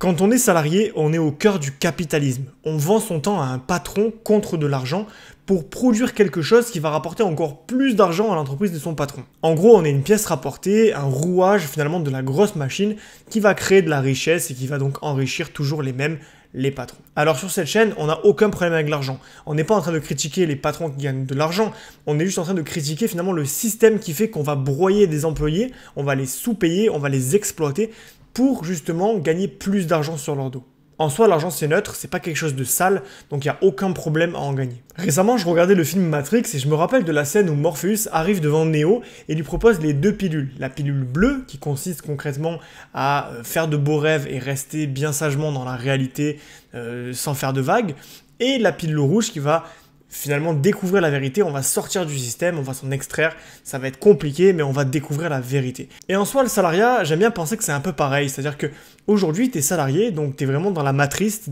Quand on est salarié, on est au cœur du capitalisme. On vend son temps à un patron contre de l'argent pour produire quelque chose qui va rapporter encore plus d'argent à l'entreprise de son patron. En gros, on est une pièce rapportée, un rouage finalement de la grosse machine qui va créer de la richesse et qui va donc enrichir toujours les mêmes, les patrons. Alors sur cette chaîne, on n'a aucun problème avec l'argent. On n'est pas en train de critiquer les patrons qui gagnent de l'argent, on est juste en train de critiquer finalement le système qui fait qu'on va broyer des employés, on va les sous-payer, on va les exploiter pour justement gagner plus d'argent sur leur dos. En soi, l'argent c'est neutre, c'est pas quelque chose de sale, donc il n'y a aucun problème à en gagner. Récemment, je regardais le film Matrix et je me rappelle de la scène où Morpheus arrive devant Neo et lui propose les deux pilules. La pilule bleue, qui consiste concrètement à faire de beaux rêves et rester bien sagement dans la réalité sans faire de vagues, et la pilule rouge qui va finalement découvrir la vérité, on va sortir du système, on va s'en extraire, ça va être compliqué, mais on va découvrir la vérité. Et en soi, le salariat, j'aime bien penser que c'est un peu pareil, c'est-à-dire que aujourd'hui, tu es salarié, donc tu es vraiment dans la matrice, tu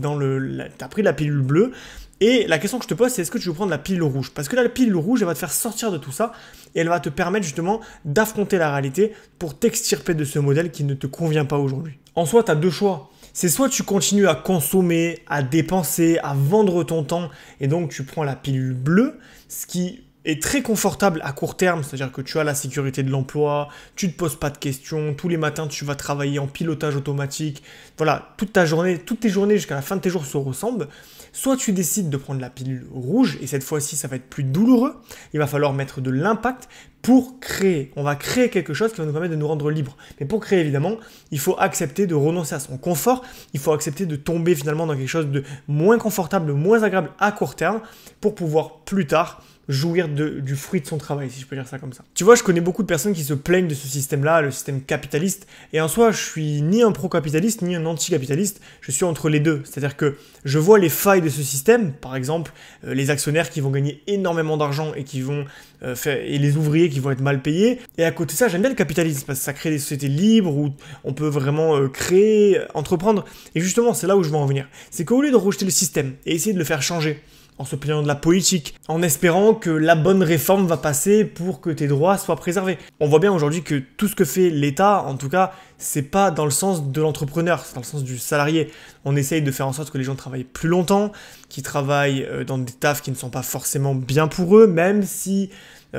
as pris la pilule bleue, et la question que je te pose, c'est est-ce que tu veux prendre la pilule rouge? Parce que là, la pilule rouge, elle va te faire sortir de tout ça, et elle va te permettre justement d'affronter la réalité pour t'extirper de ce modèle qui ne te convient pas aujourd'hui. En soi, tu as deux choix. C'est soit tu continues à consommer, à dépenser, à vendre ton temps, et donc tu prends la pilule bleue, ce qui est très confortable à court terme, c'est-à-dire que tu as la sécurité de l'emploi, tu ne te poses pas de questions, tous les matins tu vas travailler en pilotage automatique, voilà, toute ta journée, toutes tes journées jusqu'à la fin de tes jours se ressemblent. Soit tu décides de prendre la pilule rouge, et cette fois-ci ça va être plus douloureux, il va falloir mettre de l'impact pour créer. On va créer quelque chose qui va nous permettre de nous rendre libres. Mais pour créer, évidemment, il faut accepter de renoncer à son confort, il faut accepter de tomber finalement dans quelque chose de moins confortable, moins agréable à court terme, pour pouvoir plus tard jouir du fruit de son travail, si je peux dire ça comme ça. Tu vois, je connais beaucoup de personnes qui se plaignent de ce système-là, le système capitaliste, et en soi, je suis ni un pro-capitaliste, ni un anti-capitaliste, je suis entre les deux. C'est-à-dire que je vois les failles de ce système, par exemple, les actionnaires qui vont gagner énormément d'argent et qui vont et les ouvriers qui vont être mal payés. Et à côté de ça, j'aime bien le capitalisme, parce que ça crée des sociétés libres où on peut vraiment créer, entreprendre, et justement, c'est là où je veux en venir. C'est qu'au lieu de rejeter le système et essayer de le faire changer, en se plaignant de la politique, en espérant que la bonne réforme va passer pour que tes droits soient préservés. On voit bien aujourd'hui que tout ce que fait l'État, en tout cas, c'est pas dans le sens de l'entrepreneur, c'est dans le sens du salarié. On essaye de faire en sorte que les gens travaillent plus longtemps, qu'ils travaillent dans des tafs qui ne sont pas forcément bien pour eux, même si...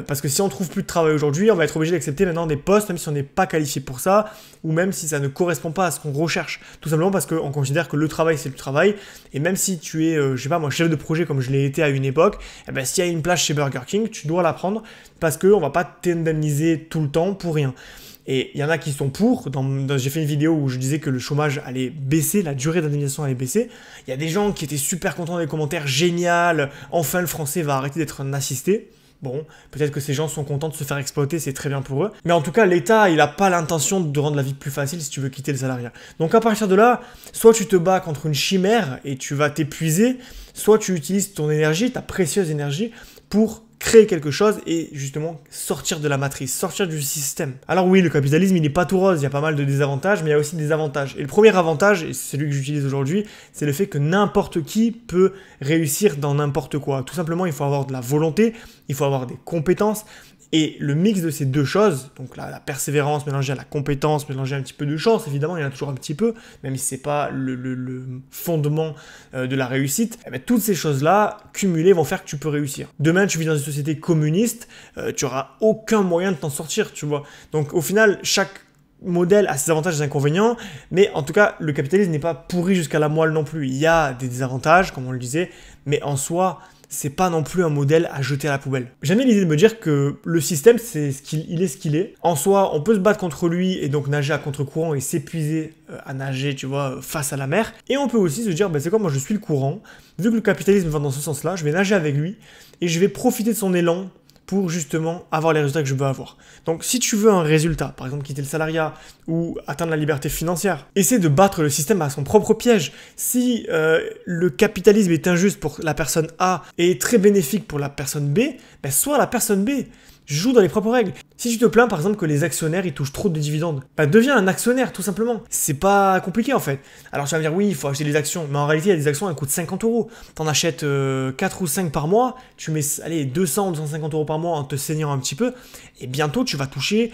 Parce que si on trouve plus de travail aujourd'hui, on va être obligé d'accepter maintenant des postes, même si on n'est pas qualifié pour ça, ou même si ça ne correspond pas à ce qu'on recherche. Tout simplement parce qu'on considère que le travail, c'est le travail, et même si tu es, je sais pas moi, chef de projet comme je l'ai été à une époque, eh ben, s'il y a une place chez Burger King, tu dois la prendre, parce qu'on va pas t'indemniser tout le temps pour rien. Et il y en a qui sont pour, j'ai fait une vidéo où je disais que le chômage allait baisser, la durée d'indemnisation allait baisser. Il y a des gens qui étaient super contents des commentaires, génial, enfin le français va arrêter d'être un assisté. Bon, peut-être que ces gens sont contents de se faire exploiter, c'est très bien pour eux. Mais en tout cas, l'État, il n'a pas l'intention de rendre la vie plus facile si tu veux quitter le salariat. Donc à partir de là, soit tu te bats contre une chimère et tu vas t'épuiser, soit tu utilises ton énergie, ta précieuse énergie, pour créer quelque chose et justement sortir de la matrice, sortir du système. Alors oui, le capitalisme, il n'est pas tout rose, il y a pas mal de désavantages, mais il y a aussi des avantages. Et le premier avantage, et c'est celui que j'utilise aujourd'hui, c'est le fait que n'importe qui peut réussir dans n'importe quoi. Tout simplement, il faut avoir de la volonté, il faut avoir des compétences, et le mix de ces deux choses, donc la persévérance mélangée à la compétence, mélangée à un petit peu de chance, évidemment, il y en a toujours un petit peu, même si c'est pas le fondement de la réussite, eh bien, toutes ces choses-là, cumulées, vont faire que tu peux réussir. Demain, tu vis dans une société communiste, tu n'auras aucun moyen de t'en sortir, tu vois. Donc au final, chaque modèle a ses avantages et ses inconvénients, mais en tout cas, le capitalisme n'est pas pourri jusqu'à la moelle non plus. Il y a des désavantages, comme on le disait, mais en soi, c'est pas non plus un modèle à jeter à la poubelle. J'aime bien l'idée de me dire que le système, c'est ce qu'il est. En soi, on peut se battre contre lui et donc nager à contre-courant et s'épuiser à nager, tu vois, face à la mer. Et on peut aussi se dire, bah, c'est quoi, moi je suis le courant. Vu que le capitalisme va dans ce sens-là, je vais nager avec lui et je vais profiter de son élan pour justement avoir les résultats que je veux avoir. Donc si tu veux un résultat, par exemple quitter le salariat ou atteindre la liberté financière, essaie de battre le système à son propre piège. Si le capitalisme est injuste pour la personne A et est très bénéfique pour la personne B, ben sois la personne B. Joue dans les propres règles. Si tu te plains par exemple que les actionnaires ils touchent trop de dividendes, bah deviens un actionnaire tout simplement. C'est pas compliqué en fait. Alors tu vas me dire oui il faut acheter des actions, mais en réalité il y a des actions elles coûtent 50 €. T'en achètes 4 ou 5 par mois, tu mets allez 200 ou 250 € par mois en te saignant un petit peu, et bientôt tu vas toucher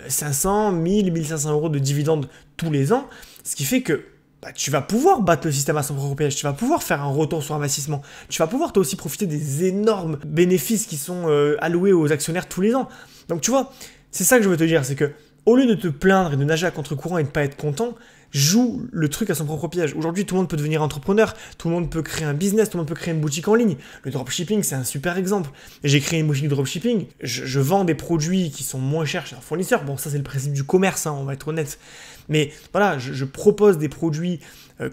500, 1000, 1500 € de dividendes tous les ans, ce qui fait que bah, tu vas pouvoir battre le système à son propre piège, tu vas pouvoir faire un retour sur investissement, tu vas pouvoir toi aussi profiter des énormes bénéfices qui sont alloués aux actionnaires tous les ans. Donc tu vois, c'est ça que je veux te dire, c'est que au lieu de te plaindre et de nager à contre-courant et de pas être content, joue le truc à son propre piège. Aujourd'hui, tout le monde peut devenir entrepreneur, tout le monde peut créer un business, tout le monde peut créer une boutique en ligne. Le dropshipping, c'est un super exemple. J'ai créé une boutique de dropshipping, je vends des produits qui sont moins chers chez un fournisseur. Bon, ça c'est le principe du commerce, hein, on va être honnête. Mais voilà, je propose des produits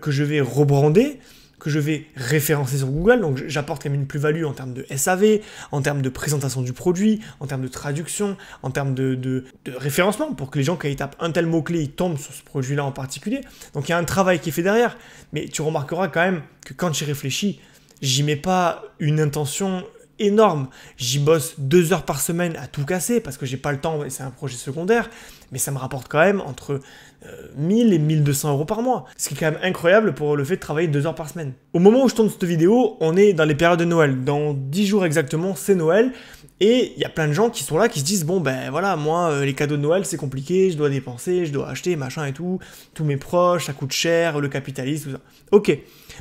que je vais rebrander, que je vais référencer sur Google, donc j'apporte quand même une plus-value en termes de SAV, en termes de présentation du produit, en termes de traduction, en termes de référencement, pour que les gens, quand ils tapent un tel mot-clé, ils tombent sur ce produit-là en particulier. Donc il y a un travail qui est fait derrière, mais tu remarqueras quand même que quand j'y réfléchis, j'y mets pas une intention énorme. J'y bosse 2 heures par semaine à tout casser, parce que j'ai pas le temps, et c'est un projet secondaire, mais ça me rapporte quand même entre 1000 et 1200 euros par mois. Ce qui est quand même incroyable pour le fait de travailler 2 heures par semaine. Au moment où je tourne cette vidéo, on est dans les périodes de Noël. Dans 10 jours exactement, c'est Noël. Et il y a plein de gens qui sont là, qui se disent, bon ben voilà, moi, les cadeaux de Noël, c'est compliqué, je dois dépenser, je dois acheter, machin et tout. Tous mes proches, ça coûte cher, le capitalisme, tout ça. Ok.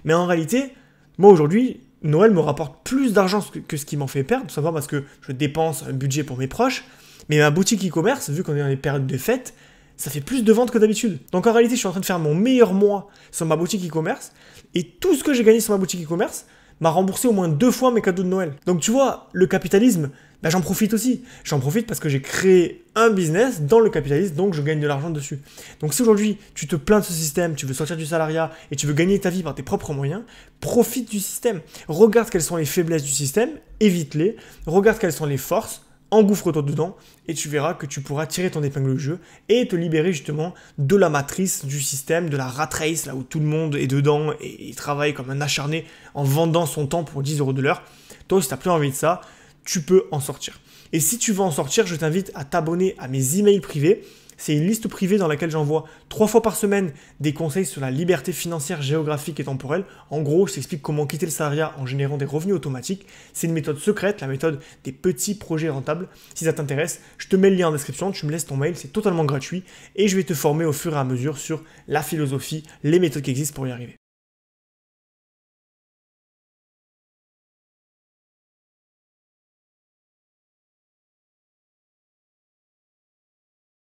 Mais en réalité, moi aujourd'hui, Noël me rapporte plus d'argent que ce qui m'en fait perdre, tout simplement parce que je dépense un budget pour mes proches. Mais ma boutique e-commerce, vu qu'on est dans les périodes de fête, ça fait plus de ventes que d'habitude. Donc en réalité, je suis en train de faire mon meilleur mois sur ma boutique e-commerce. Et tout ce que j'ai gagné sur ma boutique e-commerce m'a remboursé au moins 2 fois mes cadeaux de Noël. Donc tu vois, le capitalisme, bah, j'en profite aussi. J'en profite parce que j'ai créé un business dans le capitalisme, donc je gagne de l'argent dessus. Donc si aujourd'hui tu te plains de ce système, tu veux sortir du salariat et tu veux gagner ta vie par tes propres moyens, profite du système. Regarde quelles sont les faiblesses du système, évite-les. Regarde quelles sont les forces, engouffre-toi dedans et tu verras que tu pourras tirer ton épingle du jeu et te libérer justement de la matrice du système, de la rat race, là où tout le monde est dedans et il travaille comme un acharné en vendant son temps pour 10 € de l'heure. Toi, si tu n'as plus envie de ça, tu peux en sortir. Et si tu veux en sortir, je t'invite à t'abonner à mes emails privés. C'est une liste privée dans laquelle j'envoie 3 fois par semaine des conseils sur la liberté financière, géographique et temporelle. En gros, je t'explique comment quitter le salariat en générant des revenus automatiques. C'est une méthode secrète, la méthode des petits projets rentables. Si ça t'intéresse, je te mets le lien en description, tu me laisses ton mail, c'est totalement gratuit et je vais te former au fur et à mesure sur la philosophie, les méthodes qui existent pour y arriver.